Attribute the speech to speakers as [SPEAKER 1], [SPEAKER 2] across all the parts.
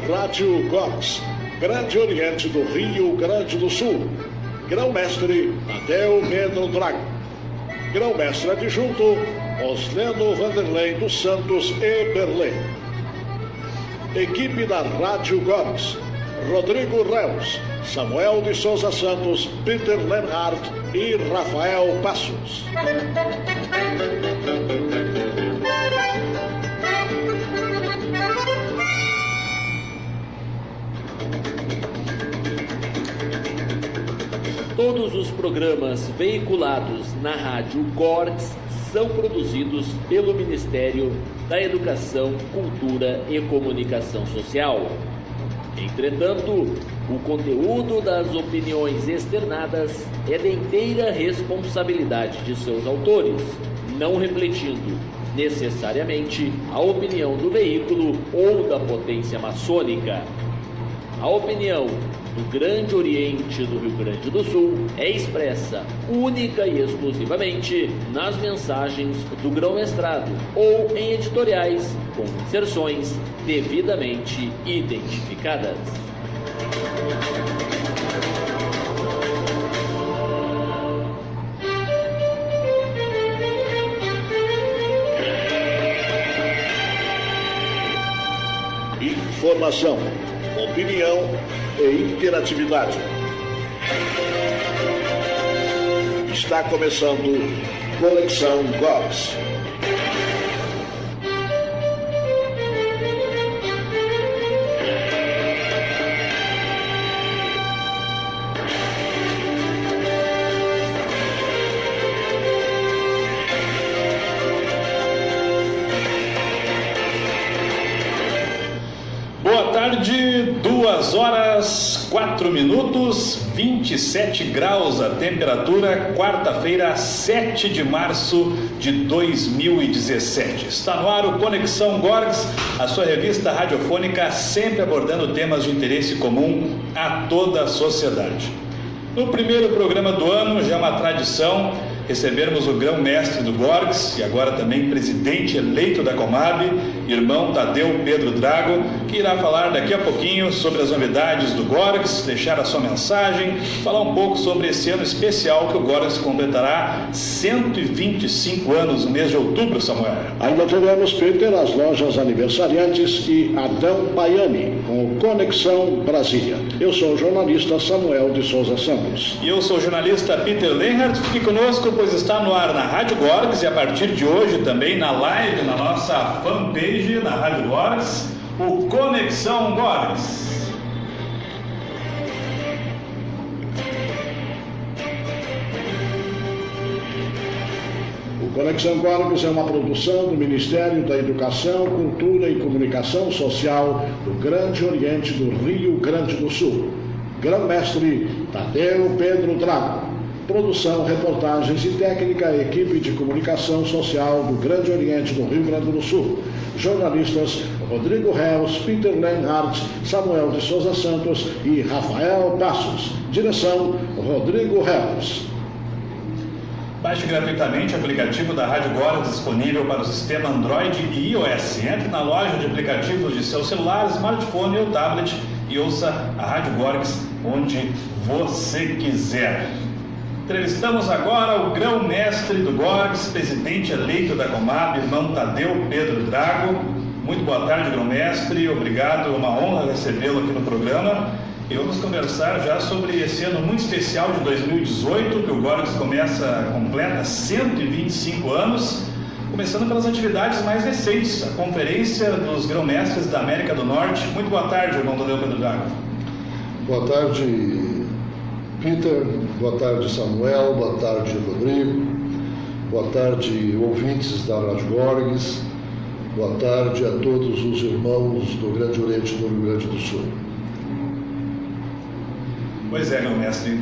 [SPEAKER 1] Rádio Gorgs, Grande Oriente do Rio Grande do Sul. Grão-mestre Tadeu Pedro Drago. Grão-mestre adjunto Osleno Vanderlei dos Santos Eberle. Equipe da Rádio Gorgs: Rodrigo Reus, Samuel de Souza Santos, Peter Lenhardt e Rafael Passos.
[SPEAKER 2] Todos os programas veiculados na Rádio Gorgs são produzidos pelo Ministério da Educação, Cultura e Comunicação Social. Entretanto, o conteúdo das opiniões externadas é de inteira responsabilidade de seus autores, não refletindo necessariamente a opinião do veículo ou da potência maçônica. A opinião do Grande Oriente do Rio Grande do Sul é expressa única e exclusivamente nas mensagens do grão-mestrado ou em editoriais com inserções devidamente identificadas.
[SPEAKER 1] Informação, opinião e interatividade. Está começando Conexão Gorgs.
[SPEAKER 3] Boa tarde, 2 horas 4 minutos, 27 graus a temperatura, quarta-feira, 7 de março de 2017. Está no ar o Conexão Gorgs, a sua revista radiofônica sempre abordando temas de interesse comum a toda a sociedade. No primeiro programa do ano, já é uma tradição recebermos o grão-mestre do Gorgs e agora também presidente eleito da Comab, irmão Tadeu Pedro Drago, que irá falar daqui a pouquinho sobre as novidades do Gorgs, deixar a sua mensagem, falar um pouco sobre esse ano especial que o Gorgs completará 125 anos no mês de outubro, Samuel.
[SPEAKER 1] Ainda teremos, Peter, as lojas aniversariantes e Adão Baiani, com Conexão Brasília. Eu sou o jornalista Samuel de Souza Santos.
[SPEAKER 3] E eu sou o jornalista Peter Lenhardt. Fique conosco, pois está no ar na Rádio Gorgs e a partir de hoje também na live, na nossa fanpage, na Rádio Gorgs, o Conexão Gorgs.
[SPEAKER 1] O Conexão Gorgs é uma produção do Ministério da Educação, Cultura e Comunicação Social do Grande Oriente do Rio Grande do Sul. Grão-mestre Tadeu Pedro Drago. Produção, reportagens e técnica, equipe de comunicação social do Grande Oriente do Rio Grande do Sul. Jornalistas Rodrigo Reus, Peter Lenhardt, Samuel de Souza Santos e Rafael Passos. Direção Rodrigo Reus.
[SPEAKER 3] Baixe gratuitamente o aplicativo da Rádio Gorgs disponível para o sistema Android e iOS. Entre na loja de aplicativos de seu celular, smartphone ou tablet e ouça a Rádio Gorgs onde você quiser. Entrevistamos agora o grão-mestre do Gorgs, presidente eleito da Comab, irmão Tadeu Pedro Drago. Muito boa tarde, grão-mestre. Obrigado, é uma honra recebê-lo aqui no programa. E vamos conversar já sobre esse ano muito especial de 2018, que o Gorgs completa 125 anos, começando pelas atividades mais recentes, a Conferência dos Grão-Mestres da América do Norte. Muito boa tarde, irmão Tadeu Pedro Drago.
[SPEAKER 4] Boa tarde, Peter. Boa tarde, Samuel. Boa tarde, Rodrigo. Boa tarde, ouvintes da Rádio Gorgs. Boa tarde a todos os irmãos do Grande Oriente do Rio Grande do Sul.
[SPEAKER 3] Pois é, grão-mestre.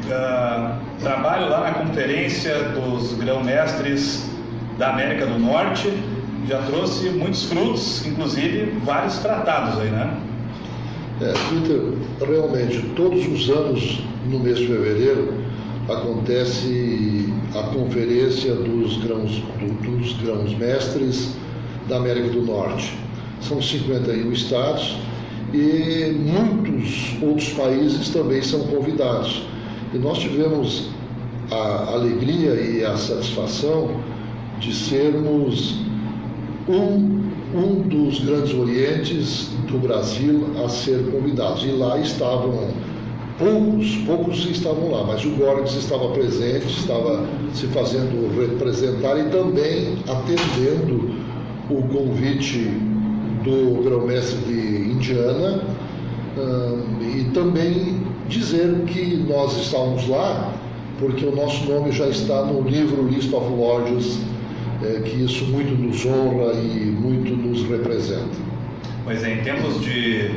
[SPEAKER 3] Trabalho lá na Conferência dos Grão-Mestres da América do Norte já trouxe muitos frutos, inclusive vários tratados aí, né?
[SPEAKER 4] Peter, realmente, todos os anos, no mês de fevereiro, acontece a Conferência dos Grãos-Mestres da América do Norte. São 51 estados e muitos outros países também são convidados. E nós tivemos a alegria e a satisfação de sermos um dos grandes orientes do Brasil a ser convidados. E lá estavam poucos estavam lá, mas o Gorges estava presente, estava se fazendo representar e também atendendo o convite do grão-mestre de Indiana, e também dizer que nós estávamos lá porque o nosso nome já está no livro List of Lodges, que isso muito nos honra e muito nos representa.
[SPEAKER 3] Pois é, em tempos que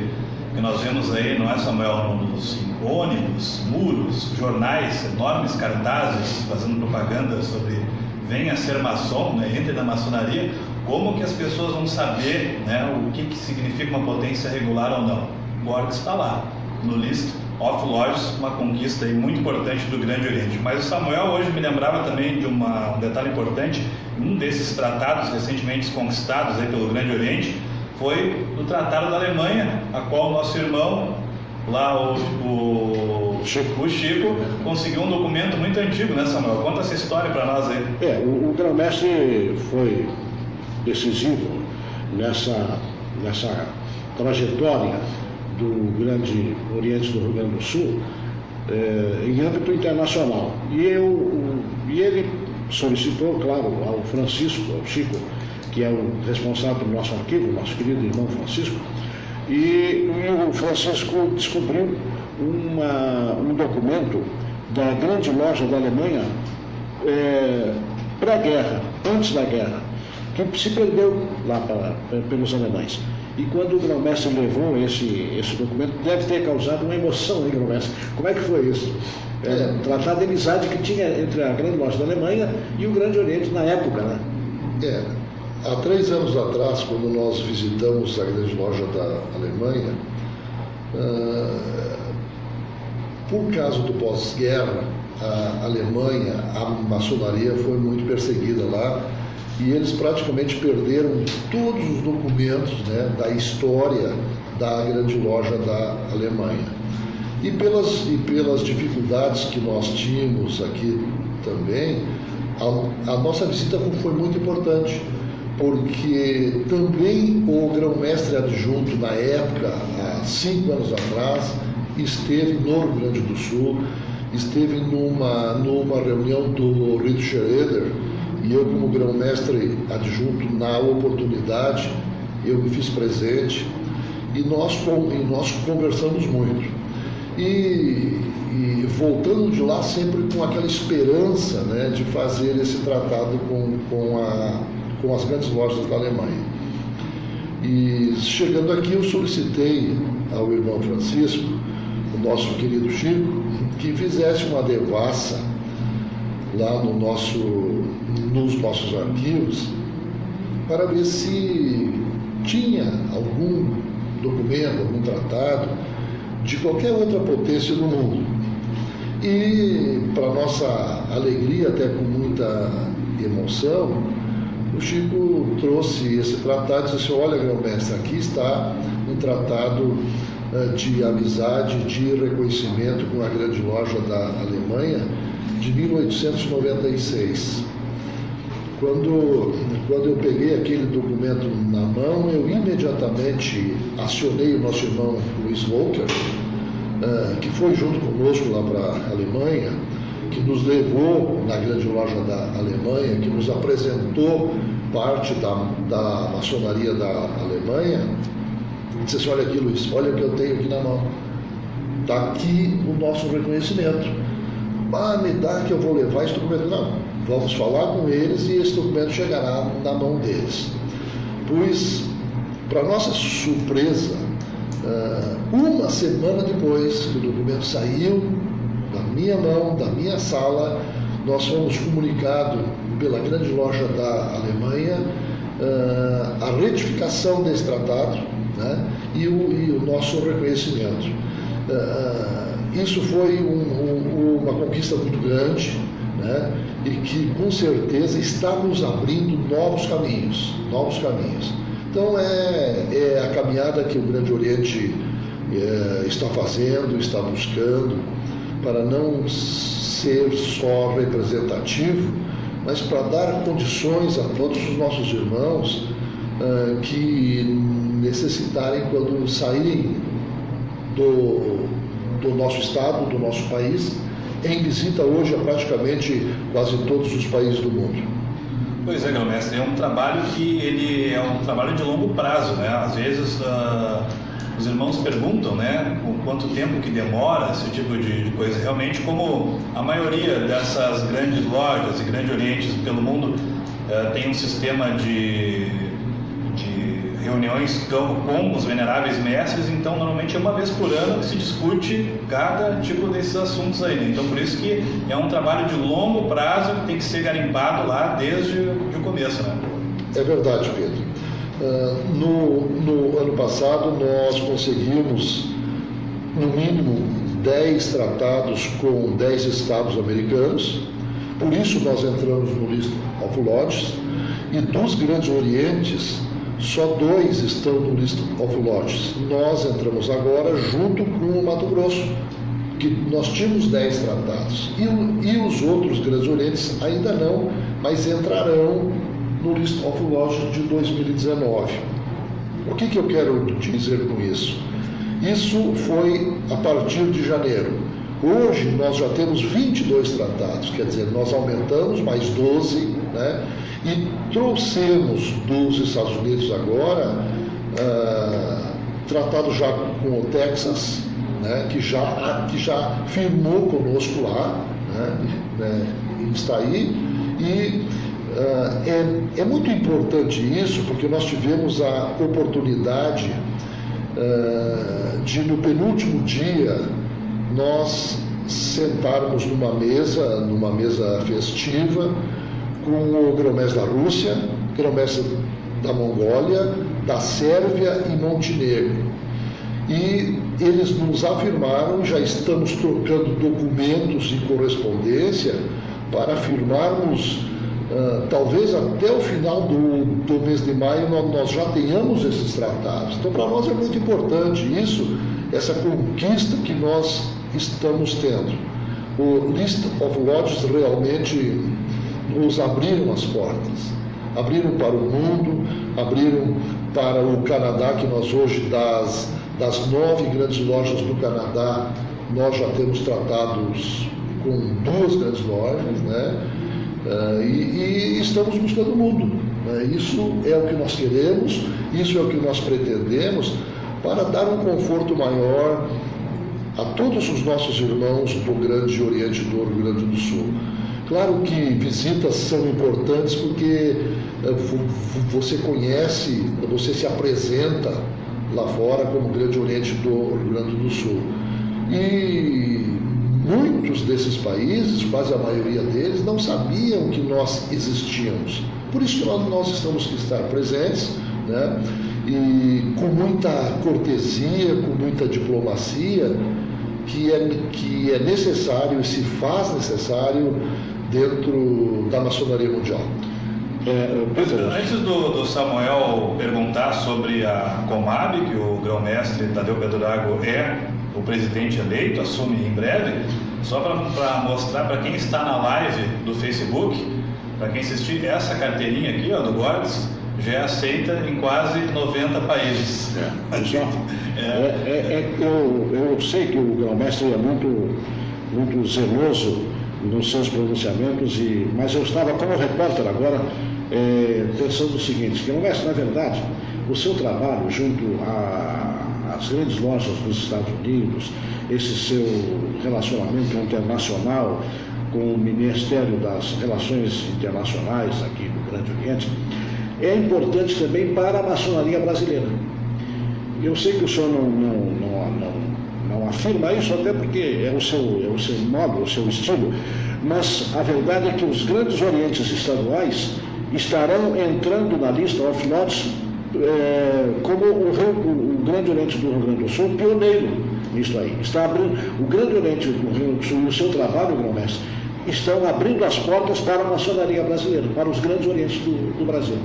[SPEAKER 3] nós vemos aí, não é, Samuel, nos ônibus, muros, jornais, enormes cartazes fazendo propaganda sobre venha ser maçom, né, entre na maçonaria, como que as pessoas vão saber, né, o que significa uma potência regular ou não? O Gorges está lá, no List of Lodges, uma conquista aí muito importante do Grande Oriente. Mas o Samuel hoje me lembrava também de um detalhe importante, um desses tratados recentemente conquistados aí pelo Grande Oriente, foi o Tratado da Alemanha, a qual o nosso irmão, lá o Chico, conseguiu um documento muito antigo, né, Samuel? Conta essa história para nós aí.
[SPEAKER 1] O grão-mestre foi decisivo nessa trajetória do Grande Oriente do Rio Grande do Sul, em âmbito internacional. E ele solicitou, claro, ao Francisco, ao Chico, que é o responsável pelo nosso arquivo, nosso querido irmão Francisco, e o Francisco descobriu um documento da grande loja da Alemanha pré-guerra, antes da guerra, que se perdeu lá pelos alemães. E quando o grão-mestre levou esse documento, deve ter causado uma emoção, hein, grão-mestre? Como é que foi isso? Tratado de amizade que tinha entre a grande loja da Alemanha e o Grande Oriente na época, né?
[SPEAKER 4] Há 3 anos atrás, quando nós visitamos a grande loja da Alemanha, por causa do pós-guerra, a Alemanha, a maçonaria foi muito perseguida lá, e eles praticamente perderam todos os documentos, né, da história da grande loja da Alemanha. E pelas dificuldades que nós tínhamos aqui também, a nossa visita foi muito importante, porque também o grão-mestre adjunto, na época, há 5 anos atrás, esteve no Rio Grande do Sul, esteve numa reunião do Rito Schroeder, e eu, como grão-mestre adjunto, na oportunidade, eu me fiz presente, e nós conversamos muito. E voltando de lá sempre com aquela esperança, né, de fazer esse tratado com as grandes lojas da Alemanha. E chegando aqui, eu solicitei ao irmão Francisco, o nosso querido Chico, que fizesse uma devassa lá nos nossos arquivos, para ver se tinha algum documento, algum tratado de qualquer outra potência do mundo. E, para nossa alegria, até com muita emoção, o Chico trouxe esse tratado e disse: olha, grão-mestre, aqui está um tratado de amizade, de reconhecimento com a grande loja da Alemanha de 1896. Quando eu peguei aquele documento na mão, eu imediatamente acionei o nosso irmão Luiz Volker, que foi junto conosco lá para a Alemanha, que nos levou na grande loja da Alemanha, que nos apresentou parte da maçonaria da Alemanha. E disse assim: olha aqui, Luiz, olha o que eu tenho aqui na mão. Está aqui o nosso reconhecimento. Me dá que eu vou levar esse documento. Não, vamos falar com eles e esse documento chegará na mão deles. Pois, para nossa surpresa, uma semana depois que o documento saiu da minha mão, da minha sala, nós fomos comunicados pela grande loja da Alemanha a retificação desse tratado, né, e o nosso reconhecimento. Isso foi uma conquista muito grande, né, e que com certeza está nos abrindo novos caminhos. Então é a caminhada que o Grande Oriente está fazendo, está buscando, para não ser só representativo, mas para dar condições a todos os nossos irmãos que necessitarem, quando saírem do nosso estado, do nosso país, em visita hoje a praticamente quase todos os países do mundo.
[SPEAKER 3] Pois é, grão-mestre, é um trabalho que ele é um trabalho de longo prazo, né? Às vezes os irmãos perguntam, né, o quanto tempo que demora esse tipo de coisa. Realmente, como a maioria dessas grandes lojas e grandes orientes pelo mundo tem um sistema de reuniões com os veneráveis mestres, então normalmente é uma vez por ano que se discute cada tipo desses assuntos aí, né? Então por isso que é um trabalho de longo prazo que tem que ser garimpado lá desde o começo, né?
[SPEAKER 4] É verdade, Pedro. No ano passado nós conseguimos no mínimo 10 tratados com 10 estados americanos, por isso nós entramos no List of Lodges, e dos grandes orientes só 2 estão no List of Lodges. Nós entramos agora junto com o Mato Grosso, que nós tínhamos 10 tratados. E os outros grandes orientes ainda não, mas entrarão no List of Lodges de 2019. O que eu quero dizer com isso? Isso foi a partir de janeiro. Hoje nós já temos 22 tratados, quer dizer, nós aumentamos mais 12, né? E trouxemos dos Estados Unidos agora tratado já com o Texas, né? que já firmou conosco lá, né? Está aí. E é muito importante isso, porque nós tivemos a oportunidade de, no penúltimo dia, nós sentarmos numa mesa festiva, com o grão-mestre da Rússia, grão-mestre da Mongólia, da Sérvia e Montenegro. E eles nos afirmaram, já estamos trocando documentos e correspondência para firmarmos, talvez até o final do mês de maio, nós já tenhamos esses tratados. Então, para nós é muito importante isso, essa conquista que nós estamos tendo. O List of Lodges realmente nos abriram as portas, abriram para o mundo, abriram para o Canadá, que nós hoje, das 9 grandes lojas do Canadá, nós já temos tratados com 2 grandes lojas, né? E estamos buscando o mundo, né? Isso é o que nós queremos, isso é o que nós pretendemos, para dar um conforto maior a todos os nossos irmãos do Grande Oriente do Rio Grande do Sul. Claro que visitas são importantes porque você conhece, você se apresenta lá fora como Grande Oriente do Rio Grande do Sul. E muitos desses países, quase a maioria deles, não sabiam que nós existíamos. Por isso que nós estamos que estar presentes, né? E com muita cortesia, com muita diplomacia, que é necessário e se faz necessário dentro da maçonaria mundial.
[SPEAKER 3] Antes do Samuel perguntar sobre a Comab, que o grão-mestre Tadeu Pedrogago é o presidente eleito, assume em breve, só para mostrar para quem está na live do Facebook, para quem assistir, essa carteirinha aqui, ó, do Gordes, já é aceita em quase 90 países.
[SPEAKER 1] Eu sei que o grão-mestre é muito zeloso nos seus pronunciamentos, mas eu estava como repórter agora pensando o seguinte, grão-mestre, na verdade, o seu trabalho junto às grandes lojas dos Estados Unidos, esse seu relacionamento internacional com o Ministério das Relações Internacionais aqui do Grande Oriente, é importante também para a maçonaria brasileira. Eu sei que o senhor não afirma isso, até porque é o seu modo, o seu estilo, mas a verdade é que os grandes orientes estaduais estarão entrando na lista of Lodges como o Grande Oriente do Rio Grande do Sul pioneiro nisso aí. Está abrindo, o Grande Oriente do Rio Grande do Sul e o seu trabalho, grão-mestre, estão abrindo as portas para a maçonaria brasileira, para os grandes orientes do Brasil.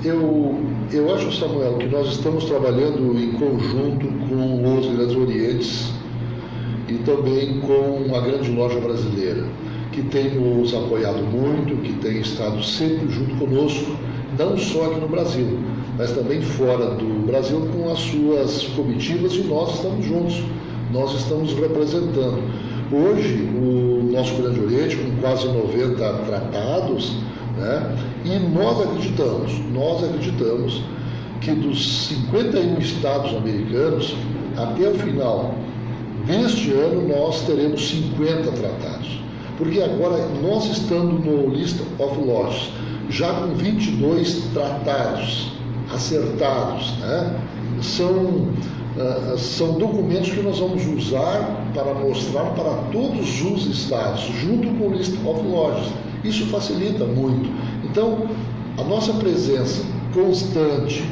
[SPEAKER 4] Eu Eu acho, Samuel, que nós estamos trabalhando em conjunto com os Grandes Orientes e também com a Grande Loja Brasileira, que tem nos apoiado muito, que tem estado sempre junto conosco, não só aqui no Brasil, mas também fora do Brasil com as suas comitivas, e nós estamos juntos, nós estamos representando. Hoje, o nosso Grande Oriente, com quase 90 tratados, né, e nós acreditamos que dos 51 estados americanos, até o final deste ano, nós teremos 50 tratados. Porque agora, nós estando no List of Lodges, já com 22 tratados acertados, né? São documentos que nós vamos usar para mostrar para todos os estados, junto com o List of Lodges. Isso facilita muito. Então, a nossa presença constante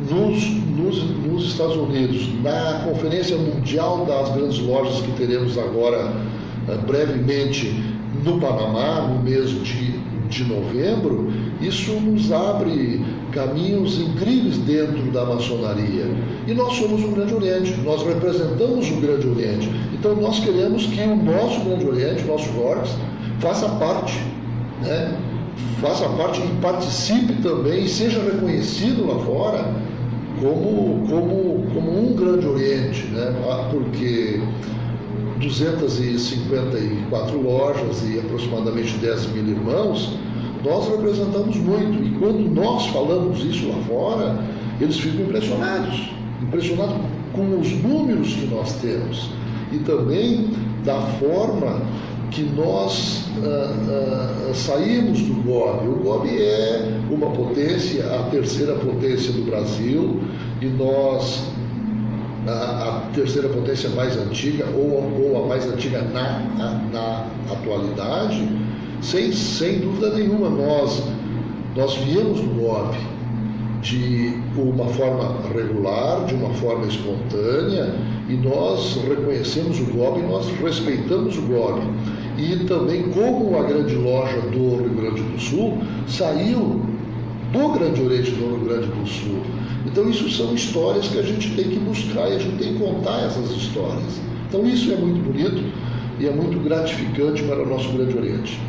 [SPEAKER 4] nos Estados Unidos, na Conferência Mundial das Grandes Lojas que teremos agora brevemente no Panamá, no mês de novembro, isso nos abre caminhos incríveis dentro da maçonaria. E nós somos o Grande Oriente, nós representamos o Grande Oriente. Então nós queremos que o nosso Grande Oriente, o nosso GORGS, faça parte, né? Faça parte e participe também e seja reconhecido lá fora como um Grande Oriente, né? Porque 254 lojas e aproximadamente 10 mil irmãos, nós representamos muito. E quando nós falamos isso lá fora, eles ficam impressionados com os números que nós temos e também da forma que nós saímos do GOB. O GOB é uma potência, a terceira potência do Brasil, e nós, a terceira potência mais antiga, ou a mais antiga na atualidade, sem dúvida nenhuma. Nós viemos do GOB de uma forma regular, de uma forma espontânea, e nós reconhecemos o GOB e nós respeitamos o GOB. E também, como a Grande Loja do Rio Grande do Sul saiu do Grande Oriente do Rio Grande do Sul. Então isso são histórias que a gente tem que buscar e a gente tem que contar essas histórias. Então isso é muito bonito e é muito gratificante para o nosso Grande Oriente.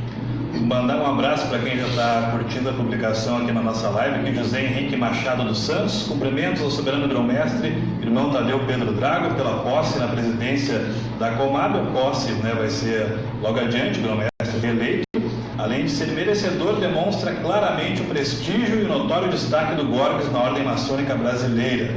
[SPEAKER 3] Mandar um abraço para quem já está curtindo a publicação aqui na nossa live, aqui José Henrique Machado dos Santos. Cumprimentos ao soberano grão-mestre, irmão Tadeu Pedro Drago, pela posse na presidência da Comab. A posse, né, vai ser logo adiante, o grão-mestre reeleito. Além de ser merecedor, demonstra claramente o prestígio e o notório destaque do GORGS na ordem maçônica brasileira.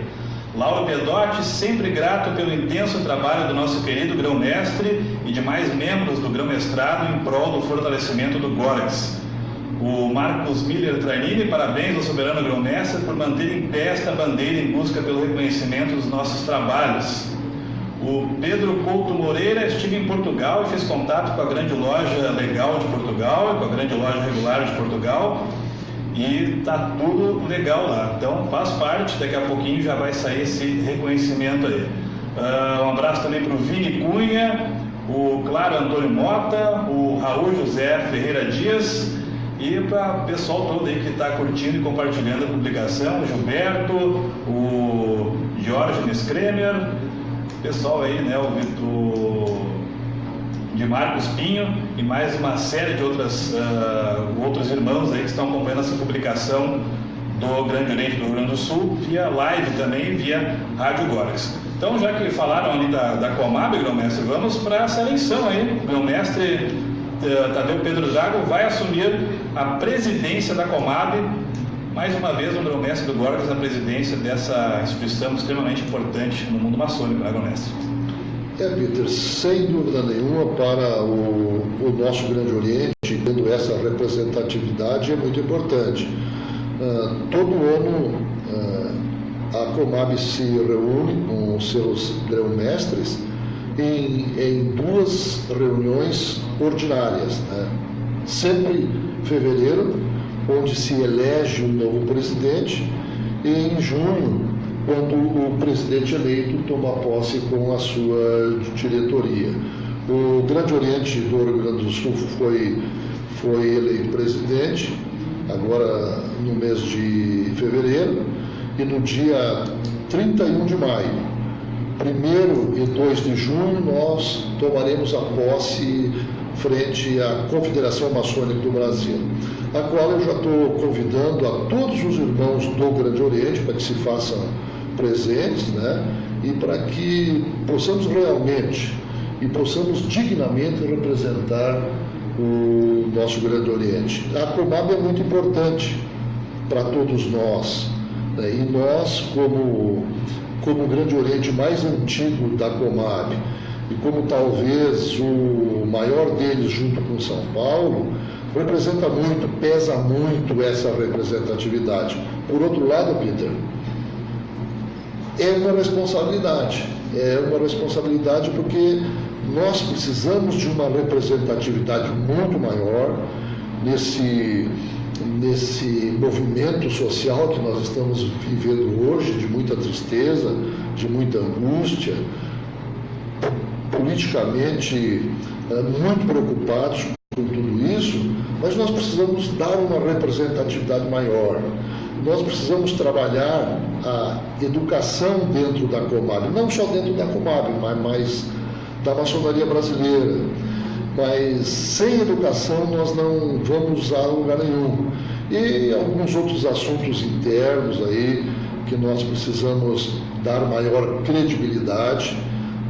[SPEAKER 3] Lauro Pedotti, sempre grato pelo intenso trabalho do nosso querido grão-mestre e demais membros do grão-mestrado em prol do fortalecimento do GORGS. O Marcos Miller Trainini, parabéns ao soberano grão-mestre por manter em pé esta bandeira em busca pelo reconhecimento dos nossos trabalhos. O Pedro Couto Moreira, estive em Portugal e fiz contato com a Grande Loja Legal de Portugal e com a Grande Loja Regular de Portugal. E tá tudo legal lá, então faz parte, daqui a pouquinho já vai sair esse reconhecimento aí. Um abraço também para o Vini Cunha, o Claro Antônio Mota, o Raul José Ferreira Dias e para o pessoal todo aí que está curtindo e compartilhando a publicação, o Gilberto, o Diógenes Kremer, o pessoal aí, né, de Marcos Pinho e mais uma série de outros irmãos aí que estão acompanhando essa publicação do Grande Oriente do Rio Grande do Sul, via live também, via Rádio GORGS. Então, já que falaram ali da Comab, grão-mestre, vamos para essa eleição aí. O grão-mestre Tadeu Pedro Drago vai assumir a presidência da Comab, mais uma vez um grão-mestre do GORGS na presidência dessa instituição extremamente importante no mundo maçônico, né, grão-mestre?
[SPEAKER 4] Peter, sem dúvida nenhuma, para o nosso Grande Oriente, tendo essa representatividade, é muito importante. Todo ano a Comab se reúne com os seus grão-mestres em duas reuniões ordinárias, né? Sempre em fevereiro, onde se elege um novo presidente, e em junho, quando o presidente eleito toma posse com a sua diretoria. O Grande Oriente do Rio Grande do Sul foi eleito presidente, agora no mês de fevereiro, e no dia 31 de maio, 1º e 2 de junho, nós tomaremos a posse frente à Confederação Maçônica do Brasil, a qual eu já estou convidando a todos os irmãos do Grande Oriente para que se façam presentes, né? E para que possamos realmente e possamos dignamente representar o nosso Grande Oriente. A Comab é muito importante para todos nós, né? E nós, como o Grande Oriente mais antigo da Comab, e como talvez o maior deles junto com São Paulo, representa muito, pesa muito essa representatividade. Por outro lado, Peter, é uma responsabilidade porque nós precisamos de uma representatividade muito maior nesse movimento social que nós estamos vivendo hoje, de muita tristeza, de muita angústia, politicamente muito preocupados com tudo isso, mas nós precisamos dar uma representatividade maior. Nós precisamos trabalhar a educação dentro da Comab, não só dentro da Comab, mas da maçonaria brasileira. Mas sem educação nós não vamos a lugar nenhum. E alguns outros assuntos internos aí que nós precisamos dar maior credibilidade,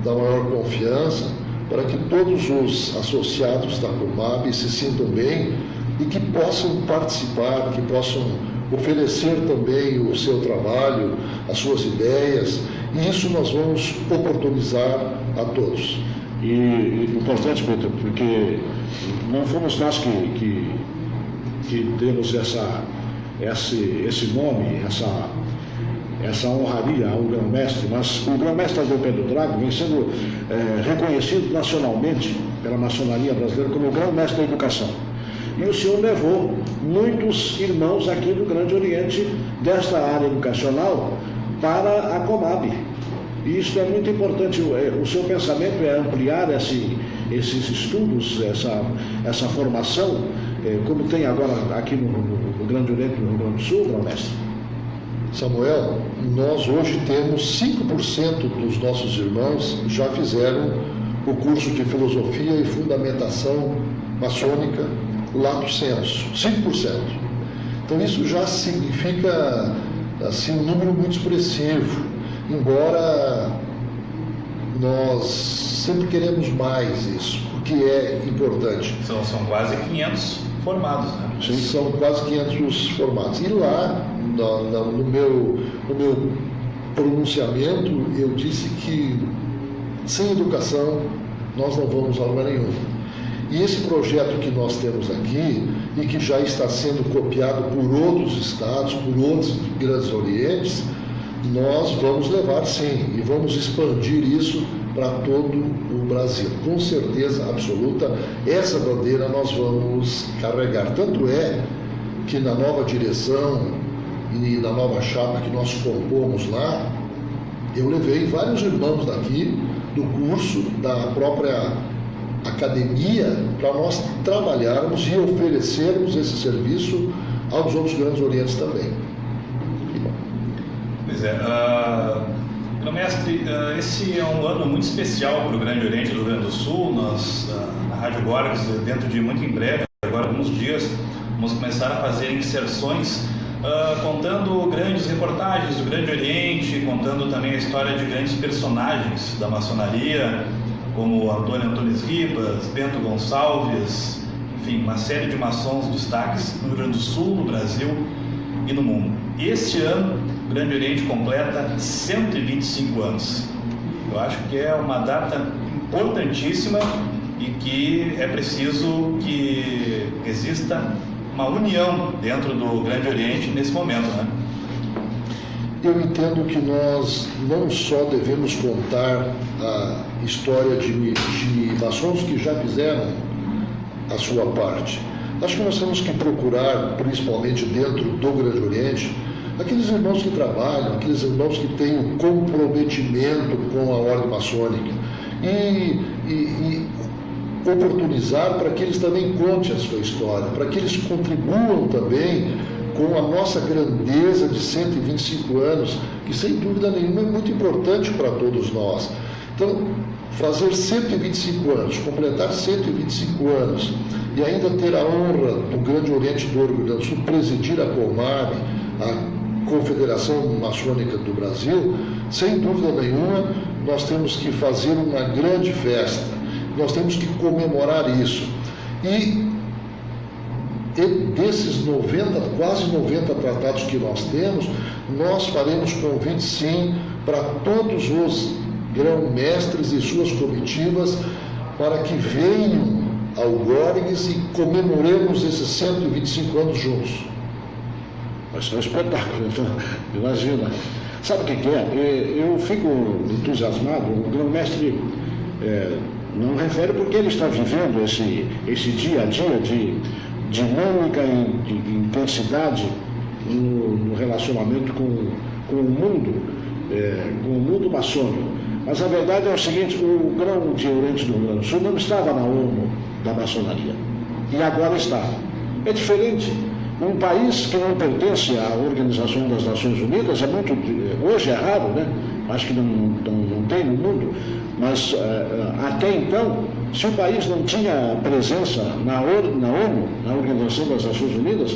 [SPEAKER 4] dar maior confiança, para que todos os associados da Comab se sintam bem e que possam participar, que possam oferecer também o seu trabalho, as suas ideias, e isso nós vamos oportunizar a todos.
[SPEAKER 1] E importante, Pedro, porque não fomos nós que temos esse nome, essa honraria ao grão-mestre, mas o grão-mestre Tadeu Pedro Drago vem sendo reconhecido nacionalmente pela maçonaria brasileira como o grão-mestre da educação. E o senhor levou muitos irmãos aqui do Grande Oriente desta área educacional para a Comab. E isso é muito importante. O seu pensamento é ampliar esses estudos, essa formação, como tem agora aqui no Grande Oriente, no Rio Grande do Sul, grão-mestre?
[SPEAKER 4] Samuel, nós hoje temos 5% dos nossos irmãos já fizeram o curso de Filosofia e Fundamentação Maçônica Lato Sensu, 5%. Então isso já significa assim, um número muito expressivo, embora nós sempre queremos mais isso, porque é importante.
[SPEAKER 3] São quase 500 formados, né?
[SPEAKER 4] Sim, são quase 500 formados. E lá, no meu pronunciamento, eu disse que sem educação nós não vamos a lugar nenhum. E esse projeto que nós temos aqui, e que já está sendo copiado por outros estados, por outros grandes orientes, nós vamos levar sim, e vamos expandir isso para todo o Brasil. Com certeza absoluta, essa bandeira nós vamos carregar. Tanto é que na nova direção e na nova chapa que nós compomos lá, eu levei vários irmãos daqui, do curso, da própria academia, para nós trabalharmos e oferecermos esse serviço aos outros grandes orientes também.
[SPEAKER 3] Pois é, mestre, esse é um ano muito especial para o Grande Oriente do Rio Grande do Sul. Nós, na Rádio Gorgs, dentro de muito em breve, agora alguns dias, vamos começar a fazer inserções contando grandes reportagens do Grande Oriente, contando também a história de grandes personagens da maçonaria, como Antônio Antunes Ribas, Bento Gonçalves, enfim, uma série de maçons destaques no Rio Grande do Sul, no Brasil e no mundo. Este ano, o Grande Oriente completa 125 anos. Eu acho que é uma data importantíssima e que é preciso que exista uma união dentro do Grande Oriente nesse momento, né?
[SPEAKER 4] Eu entendo que nós não só devemos contar a história de maçons que já fizeram a sua parte. Acho que nós temos que procurar, principalmente dentro do Grande Oriente, aqueles irmãos que trabalham, aqueles irmãos que têm um comprometimento com a ordem maçônica e oportunizar para que eles também contem a sua história, para que eles contribuam também com a nossa grandeza de 125 anos, que sem dúvida nenhuma é muito importante para todos nós. Então, fazer 125 anos, completar 125 anos e ainda ter a honra do Grande Oriente do Rio Grande do Sul presidir a COMAB, a Confederação Maçônica do Brasil, sem dúvida nenhuma, nós temos que fazer uma grande festa, nós temos que comemorar isso. E desses 90, quase 90 tratados que nós temos, nós faremos convite sim para todos os grão-mestres e suas comitivas para que venham ao Gorgues e comemoremos esses 125 anos juntos.
[SPEAKER 1] Vai ser um espetáculo, então, imagina. Sabe o que é? Eu fico entusiasmado, o grão-mestre não refere porque ele está vivendo esse dia a dia de dinâmica e de intensidade no relacionamento com o mundo maçônico. Mas a verdade é o seguinte, o Grão de Oriente do Rio Grande do Sul não estava na ONU da maçonaria, e agora está. É diferente. Um país que não pertence à Organização das Nações Unidas hoje é raro, né? Acho que não tem no mundo, mas até então, se o país não tinha presença na ONU, na Organização das Nações Unidas,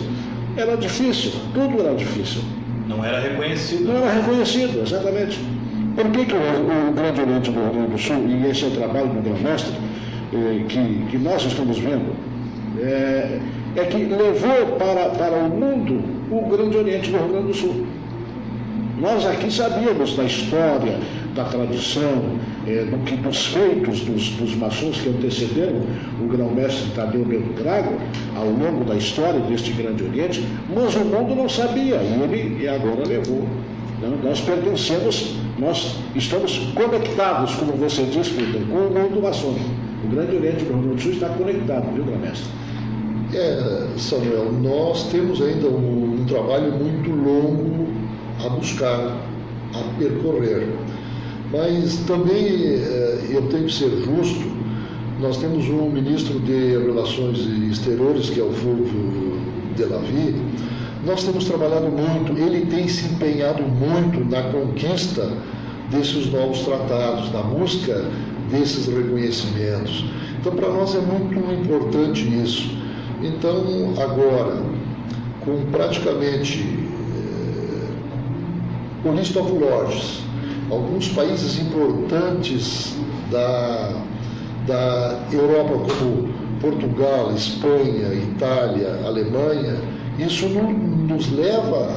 [SPEAKER 1] era difícil, tudo era difícil.
[SPEAKER 3] Não era reconhecido.
[SPEAKER 1] Não era reconhecido, exatamente. Por que o Grande Oriente do Rio Grande do Sul, e esse é o trabalho do grão-mestre, que nós estamos vendo, é que levou para o mundo o Grande Oriente do Rio Grande do Sul. Nós aqui sabíamos da história, da tradição, dos feitos dos maçons que antecederam o grão-mestre Tadeu Belo Drago ao longo da história deste Grande Oriente, mas o mundo não sabia, e ele agora levou. Então, nós pertencemos, nós estamos conectados, como você disse, Peter, com o mundo maçônico. O Grande Oriente do Rio Grande do Sul está conectado, viu, grão-mestre?
[SPEAKER 4] Samuel, nós temos ainda um trabalho muito longo a buscar, a percorrer. Mas também eu tenho que ser justo, nós temos um ministro de Relações Exteriores, que é o Fulvio Delavi. Nós temos trabalhado muito, ele tem se empenhado muito na conquista desses novos tratados, na busca desses reconhecimentos. Então, para nós é muito importante isso. Então, agora, com praticamente o list of lords, alguns países importantes da Europa, como Portugal, Espanha, Itália, Alemanha, isso nos leva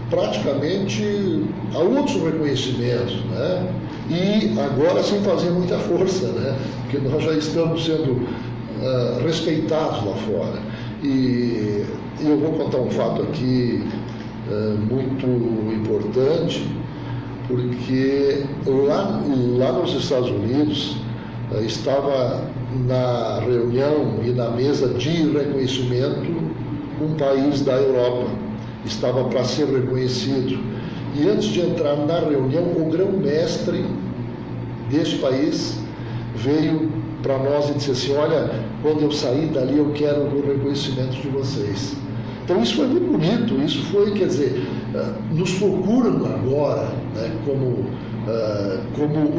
[SPEAKER 4] praticamente a outros reconhecimentos, né? E agora sem fazer muita força, né? Porque nós já estamos sendo respeitados lá fora. E eu vou contar um fato aqui muito importante, porque lá nos Estados Unidos estava na reunião e na mesa de reconhecimento um país da Europa, estava para ser reconhecido. E antes de entrar na reunião, o grão-mestre deste país veio para nós e disse assim: olha, quando eu sair dali eu quero o reconhecimento de vocês. Então isso foi muito bonito, isso foi, quer dizer, nos procuram agora, né, como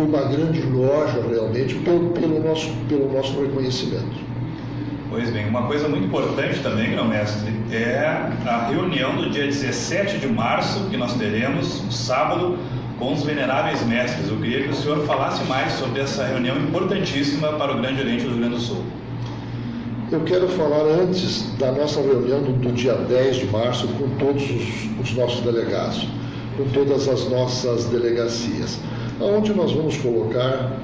[SPEAKER 4] uma grande loja realmente pelo nosso reconhecimento.
[SPEAKER 3] Pois bem, uma coisa muito importante também, grão-mestre, é a reunião do dia 17 de março, que nós teremos, sábado, com os veneráveis mestres. Eu queria que o senhor falasse mais sobre essa reunião importantíssima para o Grande Oriente do Rio Grande do Sul.
[SPEAKER 4] Eu quero falar antes da nossa reunião do dia 10 de março com todos os nossos delegados, com todas as nossas delegacias, onde nós vamos colocar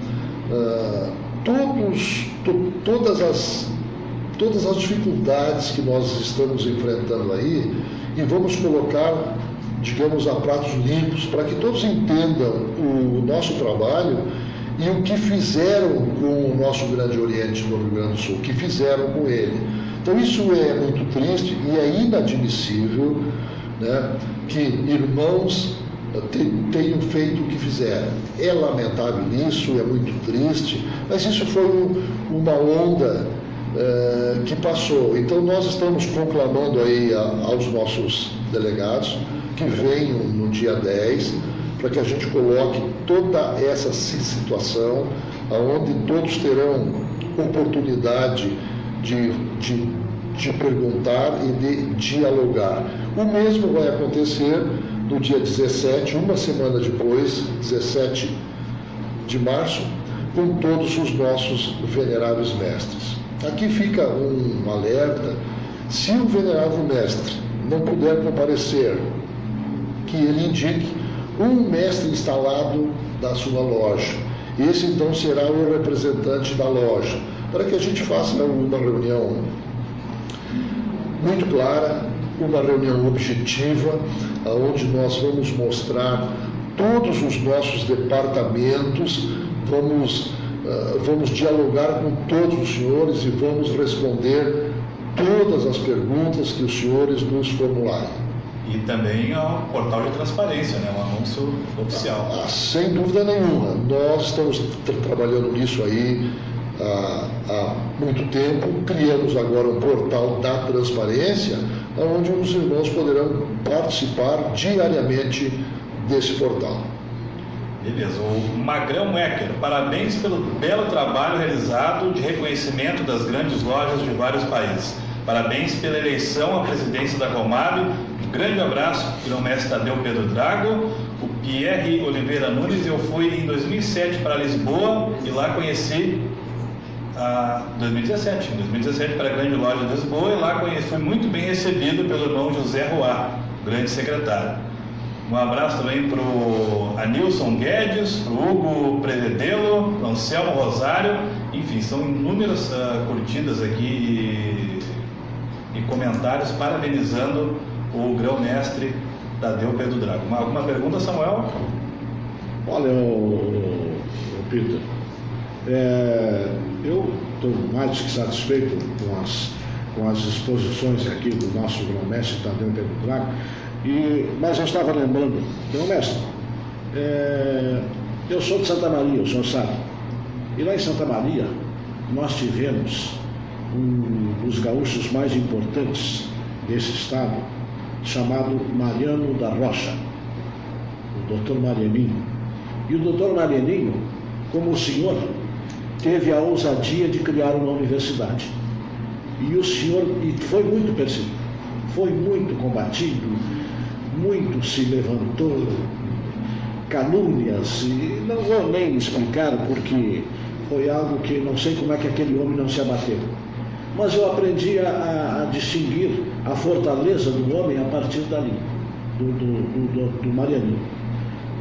[SPEAKER 4] todas as dificuldades que nós estamos enfrentando aí, e vamos colocar, digamos, a pratos limpos, para que todos entendam o nosso trabalho e o que fizeram com o nosso Grande Oriente do Rio Grande do Sul, o que fizeram com ele. Então isso é muito triste e é inadmissível, né, que irmãos tenham feito o que fizeram. É lamentável isso, é muito triste, mas isso foi uma onda que passou. Então nós estamos conclamando aí aos nossos delegados que venham no dia 10, para que a gente coloque toda essa situação, onde todos terão oportunidade de perguntar e de dialogar. O mesmo vai acontecer no dia 17, uma semana depois, 17 de março, com todos os nossos veneráveis mestres. Aqui fica um alerta: se o venerável mestre não puder comparecer, que ele indique um mestre instalado da sua loja. Esse então será o representante da loja, para que a gente faça uma reunião muito clara, uma reunião objetiva, onde nós vamos mostrar todos os nossos departamentos, vamos dialogar com todos os senhores e vamos responder todas as perguntas que os senhores nos formularem.
[SPEAKER 3] E também ao portal de transparência, né? Um anúncio oficial.
[SPEAKER 4] Sem dúvida nenhuma. Nós estamos trabalhando nisso aí há muito tempo. Criamos agora um portal da transparência, onde os irmãos poderão participar diariamente desse portal.
[SPEAKER 3] Beleza. O Magrão Ecker, parabéns pelo belo trabalho realizado de reconhecimento das grandes lojas de vários países. Parabéns pela eleição à presidência da Comab. Um grande abraço, grão-mestre Tadeu Pedro Drago. O Pierre Oliveira Nunes, eu fui em 2007 para Lisboa e lá conheci 2017 para a grande loja de Lisboa, e lá fui muito bem recebido pelo irmão José Roá, grande secretário. Um abraço também para o Anilson Guedes, para o Hugo Prevedelo, para o Anselmo Rosário. Enfim, são inúmeras curtidas aqui e comentários parabenizando o grão-mestre Tadeu Pedro Drago. Alguma pergunta, Samuel?
[SPEAKER 1] Olha, Peter, eu estou mais que satisfeito com as exposições aqui do nosso grão-mestre Tadeu Pedro Drago, mas eu estava lembrando, grão-mestre, eu sou de Santa Maria, o senhor sabe, e lá em Santa Maria nós tivemos um dos gaúchos mais importantes desse estado, chamado Mariano da Rocha, o Dr. Marianinho. E o Dr. Marianinho, como o senhor, teve a ousadia de criar uma universidade. E o senhor foi muito perseguido, foi muito combatido, muito se levantou, calúnias, e não vou nem explicar porque foi algo que não sei como é que aquele homem não se abateu. Mas eu aprendi a distinguir a fortaleza do homem a partir dali, do Marianinho,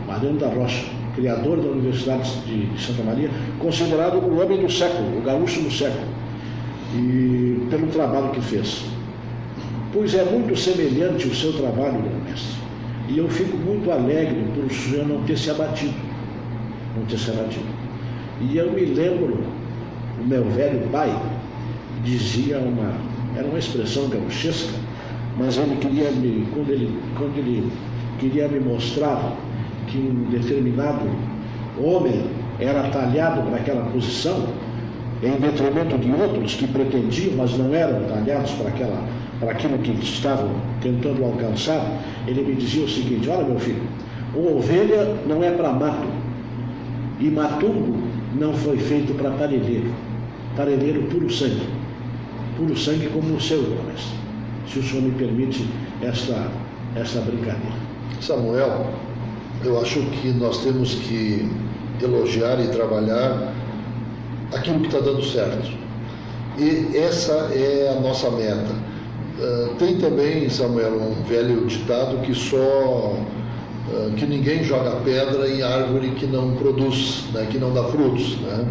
[SPEAKER 1] Mariano da Rocha, criador da Universidade de Santa Maria, considerado o homem do século, o gaúcho do século, e pelo trabalho que fez. Pois é muito semelhante o seu trabalho, meu mestre, e eu fico muito alegre por o senhor não ter se abatido, E eu me lembro, o meu velho pai dizia era uma expressão gauchesca, mas ele queria quando ele queria me mostrar que um determinado homem era talhado para aquela posição, em detrimento de outros que pretendiam, mas não eram talhados para aquilo que estavam tentando alcançar, ele me dizia o seguinte: olha, meu filho, uma ovelha não é para mato, e matumbo não foi feito para parelheiro puro sangue como o seu, mestre, se o senhor me permite esta brincadeira.
[SPEAKER 4] Samuel, eu acho que nós temos que elogiar e trabalhar aquilo que está dando certo. E essa é a nossa meta. Tem também, Samuel, um velho ditado que ninguém joga pedra em árvore que não produz, né, que não dá frutos, né?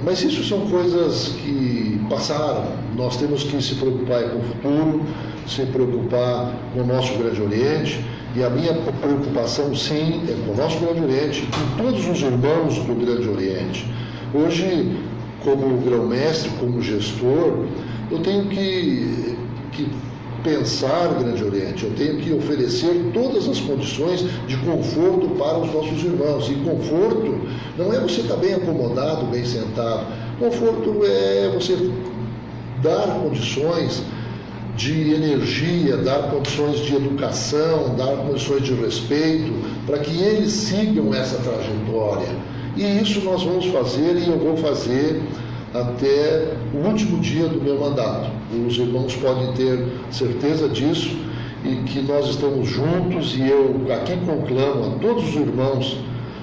[SPEAKER 4] Mas isso são coisas que passaram. Nós temos que se preocupar com o futuro, se preocupar com o nosso Grande Oriente, e a minha preocupação, sim, é com o nosso Grande Oriente, com todos os irmãos do Grande Oriente. Hoje, como grão-mestre, como gestor, eu tenho que pensar Grande Oriente, eu tenho que oferecer todas as condições de conforto para os nossos irmãos. E conforto não é você estar bem acomodado, bem sentado. Conforto é você dar condições de energia, dar condições de educação, dar condições de respeito, para que eles sigam essa trajetória. E isso nós vamos fazer, e eu vou fazer até o último dia do meu mandato. Os irmãos podem ter certeza disso, e que nós estamos juntos, e eu aqui conclamo a todos os irmãos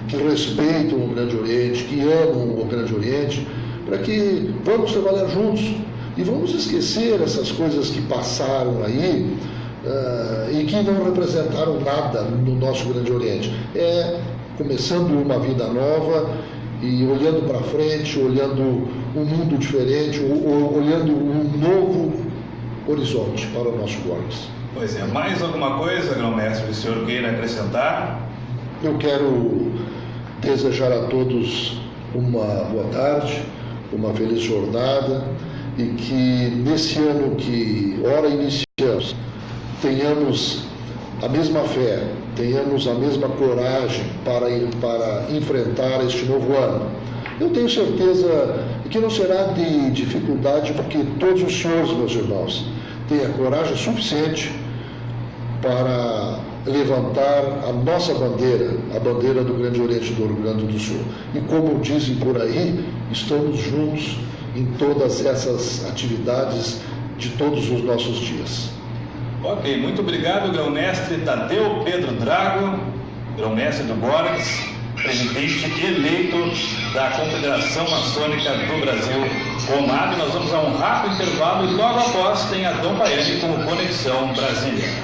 [SPEAKER 4] que respeitam o Grande Oriente, que amam o Grande Oriente, para que vamos trabalhar juntos e vamos esquecer essas coisas que passaram aí e que não representaram nada no nosso Grande Oriente. Começando uma vida nova e olhando para frente, olhando um mundo diferente, olhando um novo horizonte para o nosso Gorges.
[SPEAKER 3] Pois é, mais alguma coisa, grão-mestre, que o senhor queira acrescentar?
[SPEAKER 4] Eu quero desejar a todos uma boa tarde, uma feliz jornada, e que nesse ano que ora iniciamos, tenhamos a mesma fé, tenhamos a mesma coragem para enfrentar este novo ano. Eu tenho certeza que não será de dificuldade, porque todos os senhores, meus irmãos, têm a coragem suficiente para levantar a nossa bandeira, a bandeira do Grande Oriente do Rio Grande do Sul. E como dizem por aí, estamos juntos em todas essas atividades de todos os nossos dias.
[SPEAKER 3] Ok, muito obrigado, grão-mestre Tadeu Pedro Drago, grão-mestre do Gorges, presidente eleito da Confederação Maçônica do Brasil, COMAB. Nós vamos a um rápido intervalo e logo após tem Adão Paiani com Conexão Brasília.